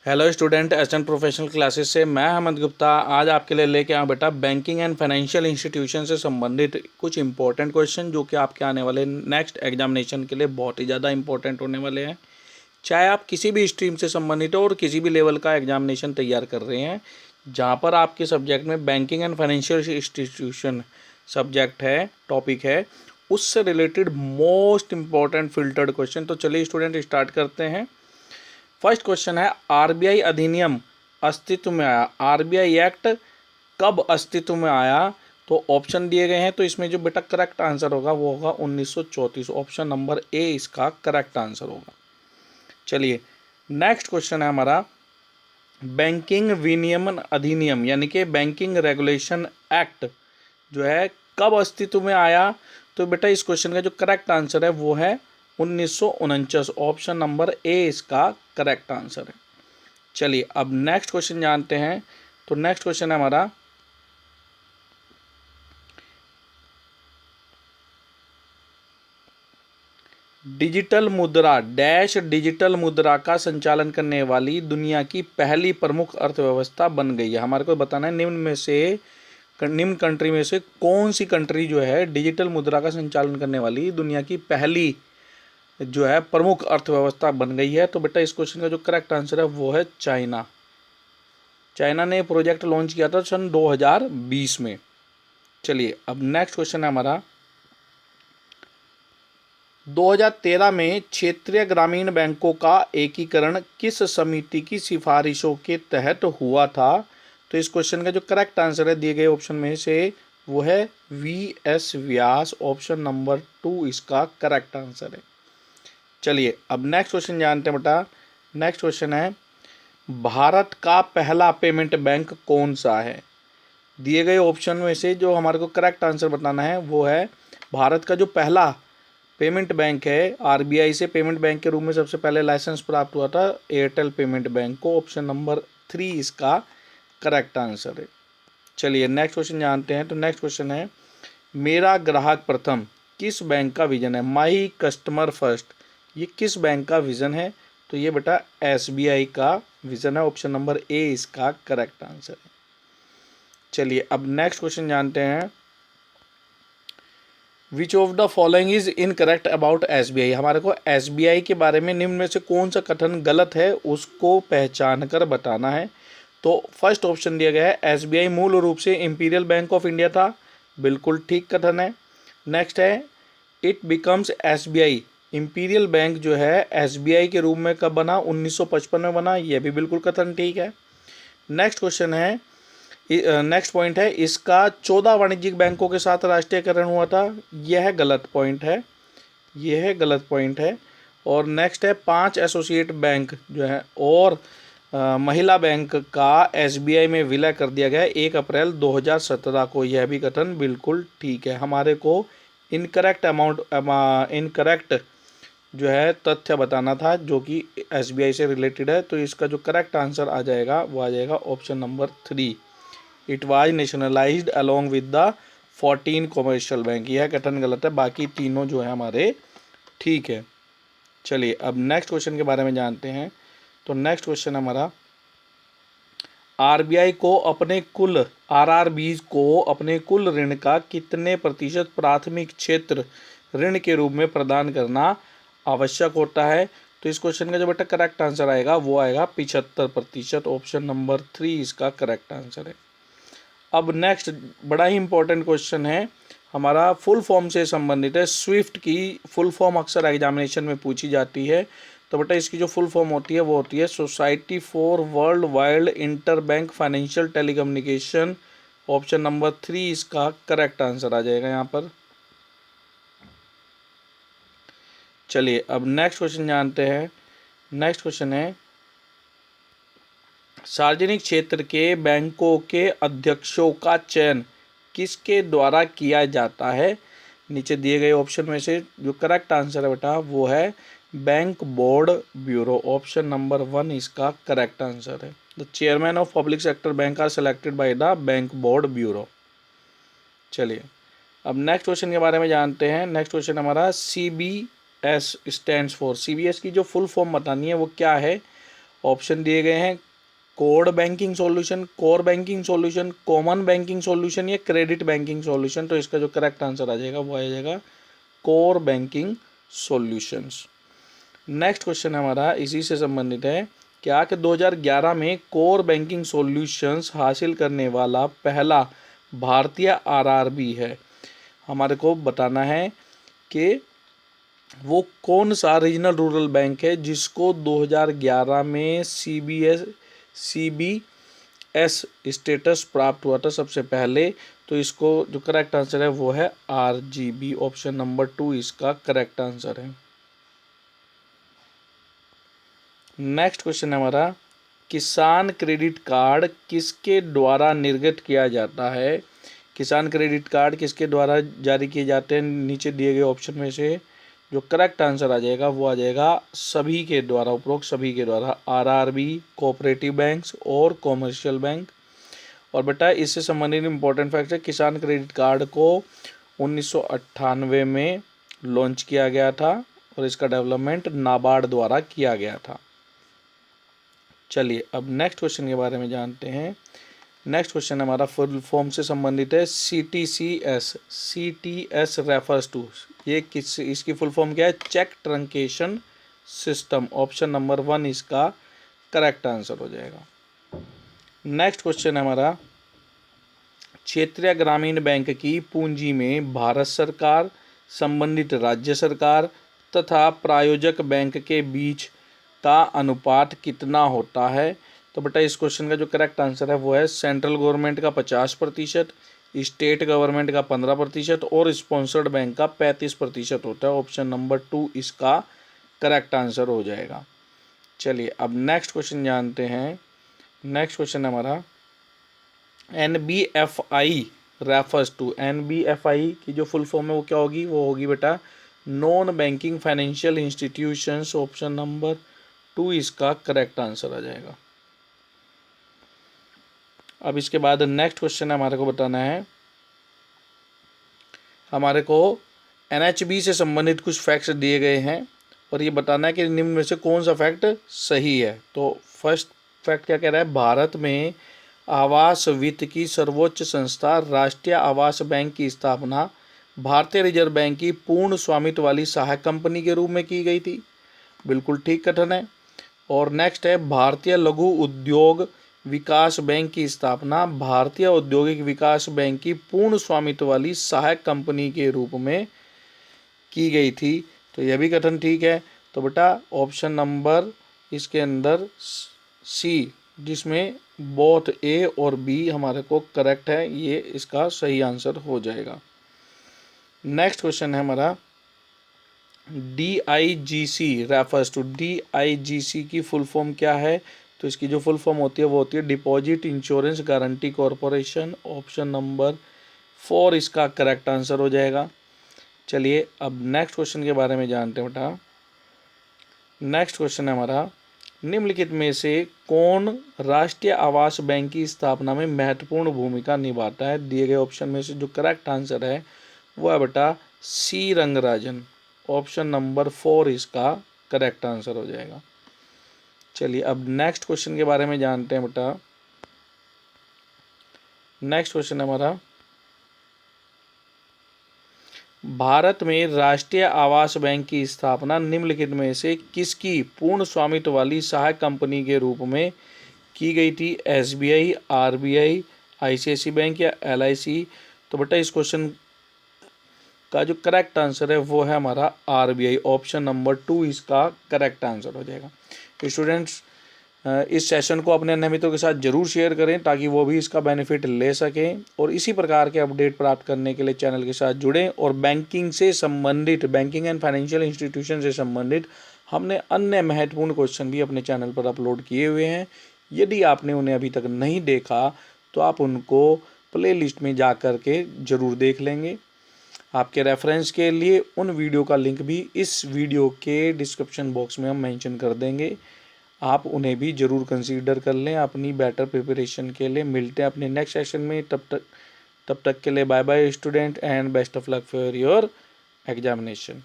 Hello student, SN professional classes से मैं अहमद गुप्ता आज आपके लिए लेके आया बेटा बैंकिंग एंड फाइनेंशियल इंस्टीट्यूशन से संबंधित कुछ इंपॉर्टेंट क्वेश्चन जो कि आपके आने वाले नेक्स्ट एग्जामिनेशन के लिए बहुत ही ज़्यादा इंपॉर्टेंट होने वाले हैं। चाहे आप किसी भी स्ट्रीम से संबंधित हो और किसी भी लेवल का एग्जामिनेशन तैयार कर रहे हैं, जहाँ पर आपके सब्जेक्ट में banking and financial institution subject है, टॉपिक है, उससे related most important filtered question. तो चलिए स्टूडेंट स्टार्ट करते हैं। फर्स्ट क्वेश्चन है, आरबीआई अधिनियम अस्तित्व में आया, आरबीआई एक्ट कब अस्तित्व में आया? तो ऑप्शन दिए गए हैं, तो इसमें जो बेटा करेक्ट आंसर होगा वो होगा 1934। ऑप्शन नंबर ए इसका करेक्ट आंसर होगा। चलिए नेक्स्ट क्वेश्चन है हमारा, बैंकिंग विनियमन अधिनियम यानी कि बैंकिंग रेगुलेशन एक्ट जो है कब अस्तित्व में आया? तो बेटा इस क्वेश्चन का जो करेक्ट आंसर है वो है 1949। ऑप्शन नंबर ए इसका करेक्ट आंसर है। चलिए अब नेक्स्ट क्वेश्चन जानते हैं। तो नेक्स्ट क्वेश्चन है हमारा, डिजिटल मुद्रा डैश डिजिटल मुद्रा का संचालन करने वाली दुनिया की पहली प्रमुख अर्थव्यवस्था बन गई है। हमारे को बताना है निम्न कंट्री में से कौन सी कंट्री जो है डिजिटल मुद्रा का संचालन करने वाली दुनिया की पहली जो है प्रमुख अर्थव्यवस्था बन गई है? तो बेटा इस क्वेश्चन का जो करेक्ट आंसर है वो है चाइना। चाइना ने प्रोजेक्ट लॉन्च किया था सन 2020 में। चलिए अब नेक्स्ट क्वेश्चन है हमारा, 2013 में क्षेत्रीय ग्रामीण बैंकों का एकीकरण किस समिति की सिफारिशों के तहत हुआ था? तो इस क्वेश्चन का जो करेक्ट आंसर है दिए गए ऑप्शन में से वो है वी.एस. व्यास। ऑप्शन नंबर 2 इसका करेक्ट आंसर है। चलिए अब नेक्स्ट क्वेश्चन जानते हैं बेटा। नेक्स्ट क्वेश्चन है, भारत का पहला पेमेंट बैंक कौन सा है? दिए गए ऑप्शन में से जो हमारे को करेक्ट आंसर बताना है वो है, भारत का जो पहला पेमेंट बैंक है, आरबीआई से पेमेंट बैंक के रूप में सबसे पहले लाइसेंस प्राप्त हुआ था एयरटेल पेमेंट बैंक को। ऑप्शन नंबर 3 इसका करेक्ट आंसर है। चलिए नेक्स्ट क्वेश्चन जानते हैं। तो नेक्स्ट क्वेश्चन है, मेरा ग्राहक प्रथम किस बैंक का विजन है? माई कस्टमर फर्स्ट ये किस बैंक का विजन है? तो ये बेटा एसबीआई का विजन है। ऑप्शन नंबर ए इसका करेक्ट आंसर है। चलिए अब नेक्स्ट क्वेश्चन जानते हैं, which of the following is incorrect about SBI? हमारे को एसबीआई के बारे में निम्न में से कौन सा कथन गलत है उसको पहचान कर बताना है। तो फर्स्ट ऑप्शन दिया गया है, एसबीआई मूल रूप से इंपीरियल बैंक ऑफ इंडिया था, बिल्कुल ठीक कथन है। नेक्स्ट है, it becomes SBI, imperial bank जो है एसबीआई के रूप में कब बना? 1955 में बना, यह भी बिल्कुल कथन ठीक है। नेक्स्ट क्वेश्चन है, नेक्स्ट पॉइंट है, इसका 14 वाणिज्यिक बैंकों के साथ राष्ट्रीयकरण हुआ था, यह गलत पॉइंट है, यह गलत पॉइंट है। और नेक्स्ट है, 5 एसोसिएट बैंक जो है और महिला बैंक का एसबीआई में विलय कर दिया गया 1 अप्रैल 2017 को, यह भी कथन बिल्कुल ठीक है। हमारे को इनकरेक्ट जो है तथ्य बताना था जो कि एसबीआई से रिलेटेड है। तो इसका जो करेक्ट आंसर आ जाएगा वो आ जाएगा option number 3, it was nationalised along with the 14 commercial bank. यह कथन गलत है, बाकी तीनों जो है हमारे ठीक है। चलिए अब नेक्स्ट क्वेश्चन के बारे में जानते हैं। तो नेक्स्ट क्वेश्चन हमारा, आरबीआई को अपने कुल आरआरबीज को अपने कुल ऋण का कितने प्रतिशत प्राथमिक क्षेत्र ऋण के रूप में प्रदान करना आवश्यक होता है? तो इस क्वेश्चन का जो बेटा करेक्ट आंसर आएगा वो आएगा 75%। ऑप्शन नंबर 3 इसका करेक्ट आंसर है। अब नेक्स्ट बड़ा ही इंपॉर्टेंट क्वेश्चन है हमारा, फुल फॉर्म से संबंधित है। स्विफ्ट की फुल फॉर्म अक्सर एग्जामिनेशन में पूछी जाती है। तो बेटा इसकी जो फुल फॉर्म होती है वो होती है society for world wide inter bank financial telecommunication. Option number 3 इसका करेक्ट आंसर आ जाएगा यहाँ पर। चलिए अब नेक्स्ट क्वेश्चन जानते हैं। नेक्स्ट क्वेश्चन है, सार्वजनिक क्षेत्र के बैंकों के अध्यक्षों का चयन किसके द्वारा किया जाता है? नीचे दिए गए ऑप्शन में से जो करेक्ट आंसर है बेटा वो है bank board bureau. Option number 1 इसका करेक्ट आंसर है। The chairman of public sector bank are selected by the bank board bureau. चलिए अब नेक्स्ट क्वेश्चन के बारे में जानते हैं। नेक्स्ट क्वेश्चन हमारा, CBS स्टैंड्स फॉर, CBS की जो फुल फॉर्म बतानी है वो क्या है? ऑप्शन दिए गए हैं code banking solution, core banking solution, common banking solution या क्रेडिट बैंकिंग सॉल्यूशन। तो इसका जो करेक्ट आंसर आ जाएगा वो आ जाएगा core banking solutions. Next question हमारा इसी से संबंधित है, क्या कि 2011 में कोर बैंकिंग सॉल्यूशंस हासिल करने वाला पहला भारतीय आरआरबी है। हमारे को बताना है कि वो कौन सा रीजनल रूरल बैंक है जिसको 2011 में सीबीएस स्टेटस प्राप्त हुआ था सबसे पहले। तो इसको जो करेक्ट आंसर है वो है आरजीबी। ऑप्शन नंबर 2 इसका करेक्ट आंसर है। नेक्स्ट क्वेश्चन है हमारा, किसान क्रेडिट कार्ड किसके द्वारा निर्गत किया जाता है। किसान क्रेडिट कार्ड किसके द्वारा जारी किए जाते हैं, नीचे दिए गए ऑप्शन में से जो करेक्ट आंसर आ जाएगा वो आ जाएगा सभी के द्वारा, उपरोक्त सभी के द्वारा, आरआरबी, कोऑपरेटिव बैंक्स और कॉमर्शियल बैंक। और बेटा इससे संबंधित इंपॉर्टेंट फैक्ट है, किसान क्रेडिट कार्ड को 1998 में लॉन्च किया गया था और इसका डेवलपमेंट नाबार्ड द्वारा किया गया था। चलिए अब नेक्स्ट क्वेश्चन के बारे में जानते हैं। नेक्स्ट क्वेश्चन हमारा फुल फॉर्म से संबंधित है, CTCS। CTS रेफर्स टू, ये किस, इसकी फुल फॉर्म क्या है, cheque truncation system. Option number 1 इसका करेक्ट आंसर हो जाएगा। नेक्स्ट क्वेश्चन है हमारा, क्षेत्रीय ग्रामीण बैंक की पूंजी में भारत सरकार, संबंधित राज्य सरकार तथा प्रायोजक बैंक के बीच का अनुपात कितना होता है। तो बेटा इस क्वेश्चन का जो करेक्ट आंसर है वो है सेंट्रल गवर्नमेंट का 50%, स्टेट गवर्नमेंट का 15% और स्पॉन्सर्ड बैंक का 35% होता है। ऑप्शन नंबर 2 इसका करेक्ट आंसर हो जाएगा। चलिए अब नेक्स्ट क्वेश्चन जानते हैं। नेक्स्ट क्वेश्चन हमारा, NBFI रेफर्स टू, NBFI की जो फुल फॉर्म है वो क्या होगी, वो होगी बेटा non banking financial institutions. Option number 2 इसका करेक्ट आंसर आ जाएगा। अब इसके बाद नेक्स्ट क्वेश्चन हमारे को बताना है, हमारे को NHB से संबंधित कुछ फैक्ट्स दिए गए हैं और ये बताना है कि निम्न में से कौन सा फैक्ट सही है। तो फर्स्ट फैक्ट क्या कह रहा है, भारत में आवास वित्त की सर्वोच्च संस्था राष्ट्रीय आवास बैंक की स्थापना भारतीय रिजर्व बैंक की पूर्ण स्वामित्व वाली सहायक कंपनी के रूप में की गई थी। बिल्कुल ठीक कथन है। और नेक्स्ट है, भारतीय लघु उद्योग विकास बैंक की स्थापना भारतीय औद्योगिक विकास बैंक की पूर्ण स्वामित्व वाली सहायक कंपनी के रूप में की गई थी। तो यह भी कथन ठीक है। तो बेटा ऑप्शन नंबर इसके अंदर सी, जिसमें बोथ ए और बी हमारे को करेक्ट है, ये इसका सही आंसर हो जाएगा। नेक्स्ट क्वेश्चन है हमारा, DIGC रेफर्स टू, DIGC की फुल फॉर्म क्या है। तो इसकी जो फुल फॉर्म होती है वो होती है deposit insurance guarantee corporation. Option number 4 इसका करेक्ट आंसर हो जाएगा। चलिए अब नेक्स्ट क्वेश्चन के बारे में जानते हैं बेटा। नेक्स्ट क्वेश्चन है हमारा, निम्नलिखित में से कौन राष्ट्रीय आवास बैंक की स्थापना में महत्वपूर्ण भूमिका निभाता है। दिए गए ऑप्शन में से जो करेक्ट आंसर है वो है बेटा सी रंगराजन। ऑप्शन नंबर 4 इसका करेक्ट आंसर हो जाएगा। चलिए अब नेक्स्ट क्वेश्चन के बारे में जानते हैं बेटा। नेक्स्ट क्वेश्चन हमारा, भारत में राष्ट्रीय आवास बैंक की स्थापना निम्नलिखित में से किसकी पूर्ण स्वामित्व वाली सहायक कंपनी के रूप में की गई थी। SBI, RBI, ICICI बैंक या LIC। तो बेटा इस क्वेश्चन का जो करेक्ट आंसर है वो है हमारा RBI। ऑप्शन नंबर 2 इसका करेक्ट आंसर हो जाएगा। स्टूडेंट्स इस सेशन को अपने अन्य मित्रों के साथ जरूर शेयर करें ताकि वो भी इसका बेनिफिट ले सकें और इसी प्रकार के अपडेट प्राप्त करने के लिए चैनल के साथ जुड़ें। और बैंकिंग से संबंधित, बैंकिंग एंड फाइनेंशियल इंस्टीट्यूशन से संबंधित हमने अन्य महत्वपूर्ण क्वेश्चन भी अपने चैनल पर अपलोड किए हुए हैं। यदि आपने उन्हें अभी तक नहीं देखा तो आप उनको प्ले लिस्ट में जा कर के ज़रूर देख लेंगे। आपके रेफरेंस के लिए उन वीडियो का लिंक भी इस वीडियो के डिस्क्रिप्शन बॉक्स में हम मेंशन कर देंगे। आप उन्हें भी ज़रूर कंसीडर कर लें अपनी बेटर प्रिपरेशन के लिए। मिलते हैं अपने नेक्स्ट सेशन में, तब तक के लिए bye bye student and best of luck for your examination.